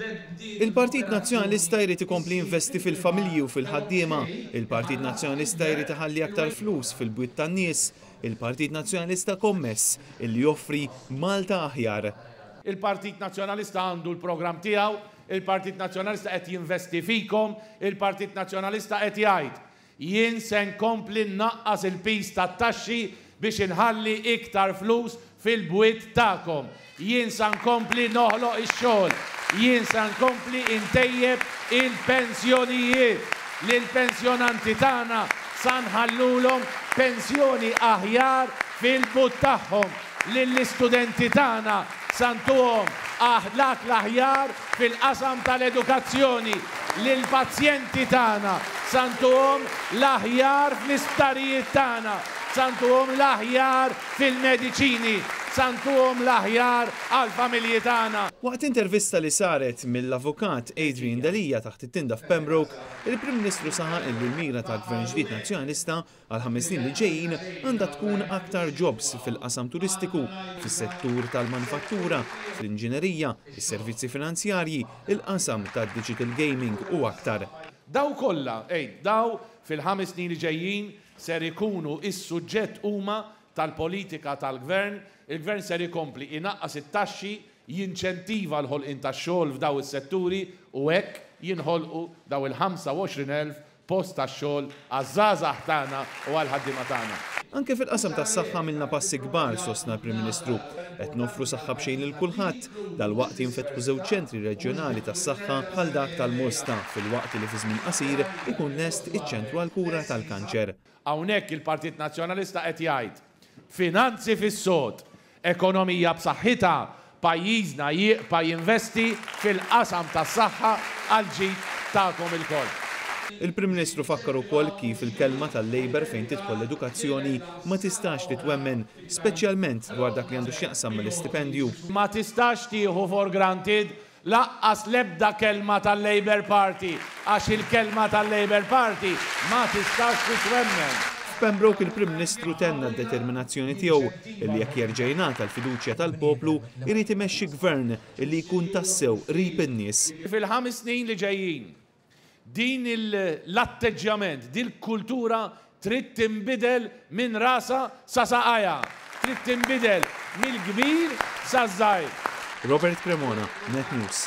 Il-Partit Nazzjonalista jrid ikompli investi fil-familji u fil-ħaddiema. Il-Partit Nazzjonalista jrid iħalli aktar flus fil-bwiet tan-nies. Il-Partit Nazzjonalista kommess illi joffri Malta aħjar. Il-Partit Nazzjonalista għandu l-programm tiegħu, il-Partit Nazzjonalista qed jinvesti fikom, il-Partit Nazzjonalista qed jgħid jien se nkompli nnaqqas il-pis tat-taxxi biex inħalli iktar flus fil-bwiet tagħkom. Jien se nkompli noħloq ix-xogħol. Jien se nkompli intejjeb il-pensjonijiet lill-pensjonanti tagħna se nħallulhom pensjoni aħjar fil-but tagħhom. Lill-istudenti tagħna se ntuhom aħlaq l-aħjar fil-qasam tal-edukazzjoni. Lill-pazjenti tagħna se ntuhom l-aħjar fl-isptarijiet tagħna. Se ntuhom l-aħjar fil-mediċini. Santuhom l-aħjar għal-familji tagħna. Waqt intervista li saret mill-avukat Adrian Dalija taħt it-tinda f'Pembroke, il-Prim Ministru saħaq li l-mira tal-Gvern ġdid Nazzjonalista għal 5 snin li ġejjin għandha tkun aktar jobs fil-qasam turistiku, fis-settur tal-manifattura, fl-inġinerija, is-servizzi finanzjarji, il-qasam tad-digital gaming u aktar. Daw kollha, daw fil-5 snin li ġejjin ser ikunu is-suġġett huma tal-politika tal-Gvern. Il-Gvern ser ikompli inaqqas it-taxxi, jinċentiva l-ħolqien tax-xogħol f'daw is-setturi u hekk jinħolqu daw il-25,000 post tax-xogħol għaż-żgħażagħ tagħna u għall-ħaddiema tagħna. Anke fil-qasam tas-saħħa milna passi kbar sostna l-Prim Ministru. Qed noffru saħħa b'xejn lil kulħadd. Dalwaqt jinfetħu żewġ ċentri reġjonali tas-saħħa bħal dak tal-Mosta fil-waqt li fi żmien qasir ikun lest iċ-ċentru għall-kura tal-kanċer. Hawnhekk il-Partit Nazzjonalista qed jgħid finanzi fis-sod, ekonomija b'saħħitha, pajjiżna jieqpa' jinvesti fil-qasam tas-saħħa għal-ġid tagħkom ilkoll. Il-Prim Ministru fakkar ukoll kif il-kelma tal-Labor fejn tidħol l-edukazzjoni ma tistax titwemmen, speċjalment dwar dak li għandu x'jaqsam mill-istipendju. Ma tistax tieħu for granted laqqas l-ebda kelma tal-Labor Party, għax il-kelma tal-Labor Party ma tistax titwemmen. Pembroke il-Prim Ministru tenna d-determinazzjoni tiegħu illi jekk jerġa' jingħata l-fiduċja tal-poplu irid imexxi gvern illi jkun tassew qrib in-nies. Fil-5 snin li ġejjin din l-atteġġjament, din il-kultura trid tinbidel minn rasa sa saqajja, trid tinbidel mill-kbir sa żgħir. Robert Cremona, Net News.